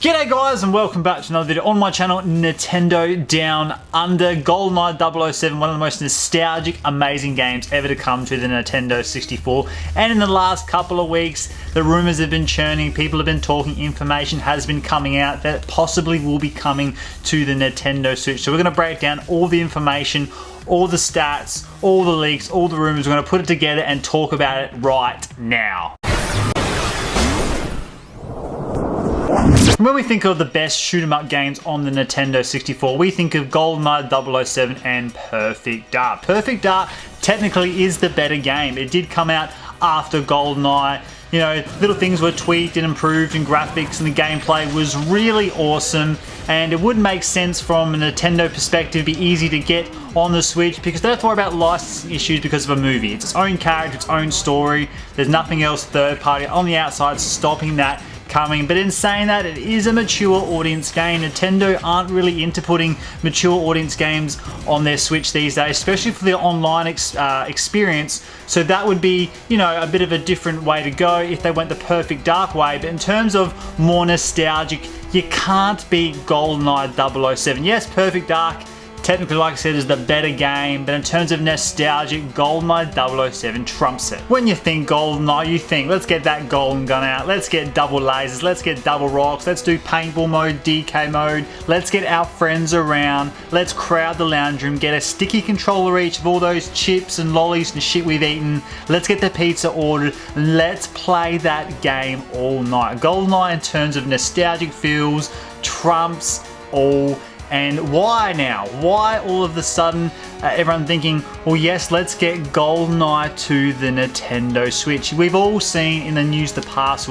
G'day guys and welcome back to another video on my channel, Nintendo Down Under. GoldenEye 007, one of the most nostalgic, amazing games ever to come to the Nintendo 64. And in the last couple of weeks, the rumors have been churning, people have been talking, information has been coming out that possibly will be coming to the Nintendo Switch. So we're going to break down all the information, all the stats, all the leaks, all the rumors. We're going to put it together and talk about it right now. When we think of the best shoot 'em up games on the Nintendo 64, we think of GoldenEye 007 and Perfect Dark. Perfect Dark technically is the better game. It did come out after GoldenEye. You know, little things were tweaked and improved in graphics, and the gameplay was really awesome. And it would make sense from a Nintendo perspective, be easy to get on the Switch because they don't have to worry about licensing issues because of a movie. It's its own character, its own story. There's nothing else third party on the outside stopping that coming. But in saying that, it is a mature audience game. Nintendo aren't really into putting mature audience games on their Switch these days, especially for the online experience. So that would be, you know, a bit of a different way to go if they went the Perfect Dark way. But in terms of more nostalgic, you can't beat GoldenEye 007. Yes, Perfect Dark technically, like I said, is the better game, but in terms of nostalgic, GoldenEye 007 trumps it. When you think GoldenEye, you think, let's get that golden gun out, let's get double lasers, let's get double rocks, let's do paintball mode, DK mode, let's get our friends around, let's crowd the lounge room, get a sticky controller each of all those chips and lollies and shit we've eaten, let's get the pizza ordered, let's play that game all night. GoldenEye, in terms of nostalgic feels, trumps all. And why now? Why all of a sudden everyone thinking, well yes, let's get GoldenEye to the Nintendo Switch? We've all seen in the news the past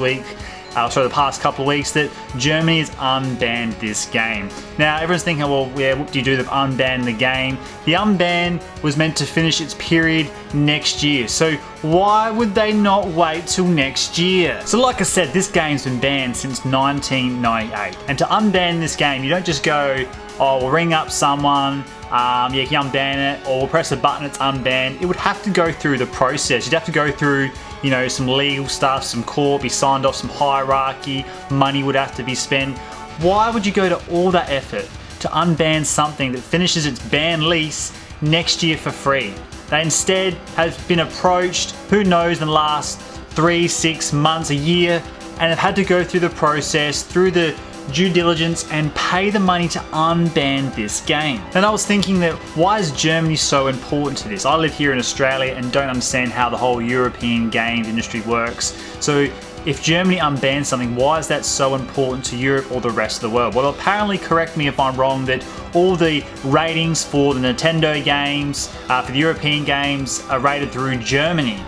couple of weeks that Germany has unbanned this game. Now everyone's thinking, well yeah, what do you do to unban the game? The unban was meant to finish its period next year, so why would they not wait till next year? So like I said, this game's been banned since 1998, and to unban this game, you don't just go, oh, we'll ring up someone, you can unban it, or we'll press a button, it's unbanned. It would have to go through the process. You'd have to go through, you know, some legal stuff, some court, be signed off, some hierarchy, money would have to be spent. Why would you go to all that effort to unban something that finishes its ban lease next year for free? They instead have been approached, who knows, in the last 3, 6 months, a year, and have had to go through the process, through the due diligence, and pay the money to unban this game. And I was thinking that, why is Germany so important to this? I live here in Australia and don't understand how the whole European game industry works. So if Germany unbans something, why is that so important to Europe or the rest of the world? Well, apparently, correct me if I'm wrong, that all the ratings for the Nintendo games, for the European games, are rated through Germany.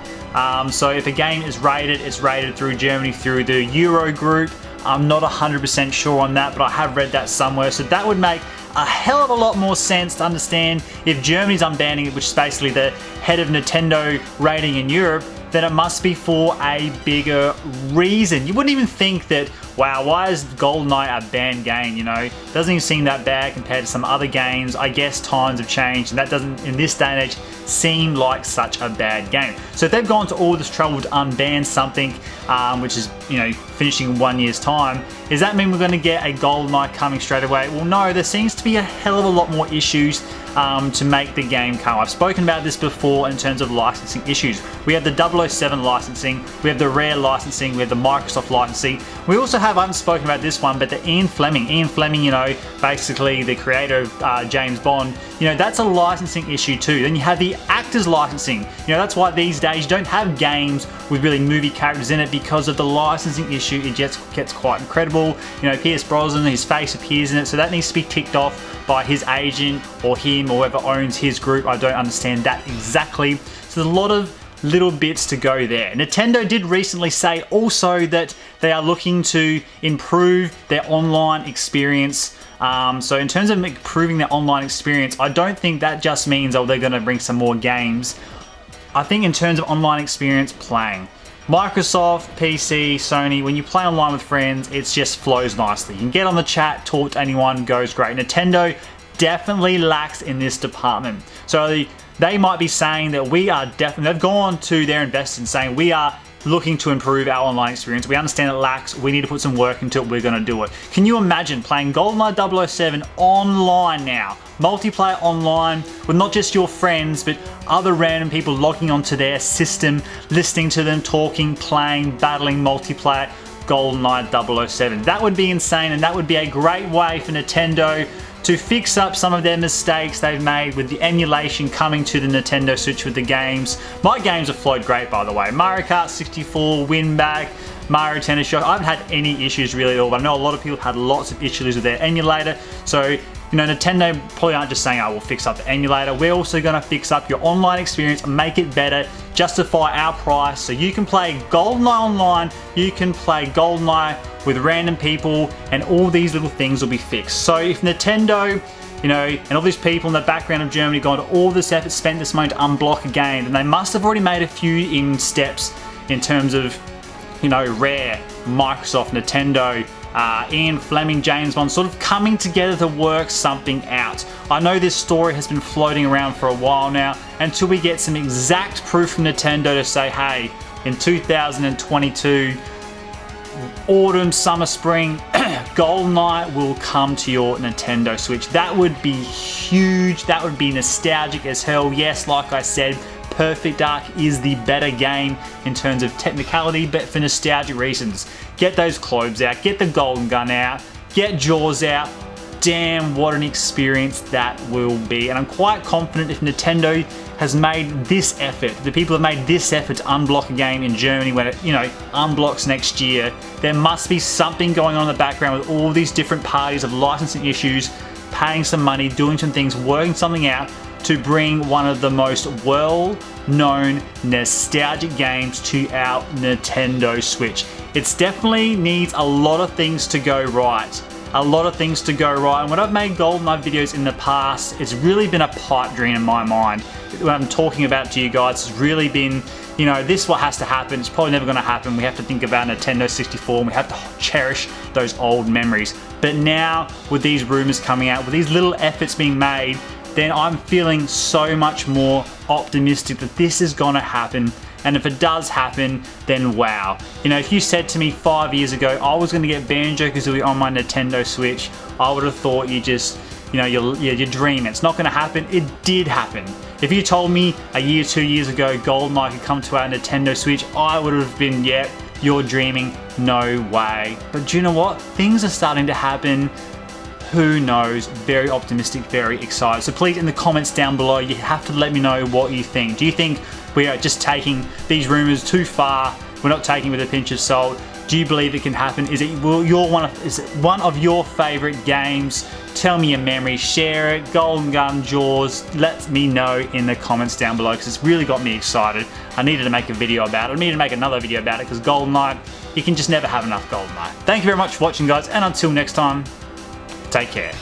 So if a game is rated, it's rated through Germany through the Euro group. I'm not 100% sure on that, but I have read that somewhere. So that would make a hell of a lot more sense to understand if Germany's unbanning it, which is basically the head of Nintendo rating in Europe, then it must be for a bigger reason. You wouldn't even think that, wow, why is GoldenEye a banned game, you know? Doesn't even seem that bad compared to some other games. I guess times have changed, and that doesn't, in this day and age, seem like such a bad game. So if they've gone to all this trouble to unban something, which is, you know, finishing in 1 year's time, does that mean we're going to get a GoldenEye coming straight away? Well, no, there seems to be a hell of a lot more issues to make the game come. I've spoken about this before in terms of licensing issues. We have the 007 licensing, we have the Rare licensing, we have the Microsoft licensing. We also have, I haven't spoken about this one, but the Ian Fleming, you know, basically the creator of James Bond, you know, that's a licensing issue too. Then you have the actors licensing. You know, that's why these days you don't have games with really movie characters in it, because of the licensing issue. It just gets quite incredible. You know, Pierce Brosnan, his face appears in it, so that needs to be ticked off by his agent or him or whoever owns his group. I don't understand that exactly. So there's a lot of little bits to go there. Nintendo did recently say also that they are looking to improve their online experience. So in terms of improving their online experience, I don't think that just means, oh, they're going to bring some more games. I think in terms of online experience, playing. Microsoft, PC, Sony, when you play online with friends, it just flows nicely. You can get on the chat, talk to anyone, goes great. Nintendo definitely lacks in this department. So they might be saying that we are definitely, they've gone to their investors and saying we are looking to improve our online experience. We understand it lacks, we need to put some work into it, we're gonna do it. Can you imagine playing GoldenEye 007 online now? Multiplayer online with not just your friends, but other random people logging onto their system, listening to them, talking, playing, battling multiplayer GoldenEye 007. That would be insane, and that would be a great way for Nintendo to fix up some of their mistakes they've made with the emulation coming to the Nintendo Switch with the games. My games have flowed great, by the way. Mario Kart 64, Winback, Mario Tennis Show. I haven't had any issues really at all, but I know a lot of people have had lots of issues with their emulator. So, you know, Nintendo probably aren't just saying, oh, we'll fix up the emulator. We're also going to fix up your online experience and make it better, justify our price, so you can play GoldenEye online, you can play GoldenEye with random people, and all these little things will be fixed. So if Nintendo, you know, and all these people in the background of Germany gone to all this effort, spent this money to unblock a game, then they must have already made a few steps in terms of, you know, Rare, Microsoft, Nintendo, Ian Fleming, James Bond, sort of coming together to work something out. I know this story has been floating around for a while now, until we get some exact proof from Nintendo to say, hey, in 2022, autumn, summer, spring, GoldenEye will come to your Nintendo Switch. That would be huge. That would be nostalgic as hell. Yes, like I said, Perfect Dark is the better game in terms of technicality, but for nostalgic reasons. Get those clothes out, get the golden gun out, get Jaws out. Damn, what an experience that will be. And I'm quite confident if Nintendo has made this effort, the people have made this effort to unblock a game in Germany when it, you know, unblocks next year, there must be something going on in the background with all these different parties of licensing issues, paying some money, doing some things, working something out to bring one of the most well-known nostalgic games to our Nintendo Switch. It definitely needs a lot of things to go right. A lot of things to go right. And when I've made GoldenEye videos in the past, it's really been a pipe dream in my mind. When I'm talking about to you guys, it's really been, you know, this is what has to happen. It's probably never going to happen. We have to think about Nintendo 64 and we have to cherish those old memories. But now, with these rumors coming out, with these little efforts being made, then I'm feeling so much more optimistic that this is going to happen. And if it does happen, then wow. You know, if you said to me 5 years ago I was going to get Banjo-Kazooie on my Nintendo Switch, I would have thought you just, you know, you're dreaming. It's not going to happen. It did happen. If you told me a year, 2 years ago GoldenEye could come to our Nintendo Switch, I would have been, yep, you're dreaming, no way. But do you know what? Things are starting to happen. Who knows? Very optimistic, very excited. So please, in the comments down below, you have to let me know what you think. Do you think we are just taking these rumors too far? We're not taking it with a pinch of salt. Do you believe it can happen? Is it one of your favorite games? Tell me your memory, share it, Golden Gun, Jaws, let me know in the comments down below, because it's really got me excited. I needed to make a video about it. I needed to make another video about it, because GoldenEye, you can just never have enough GoldenEye. Thank you very much for watching, guys, and until next time, take care.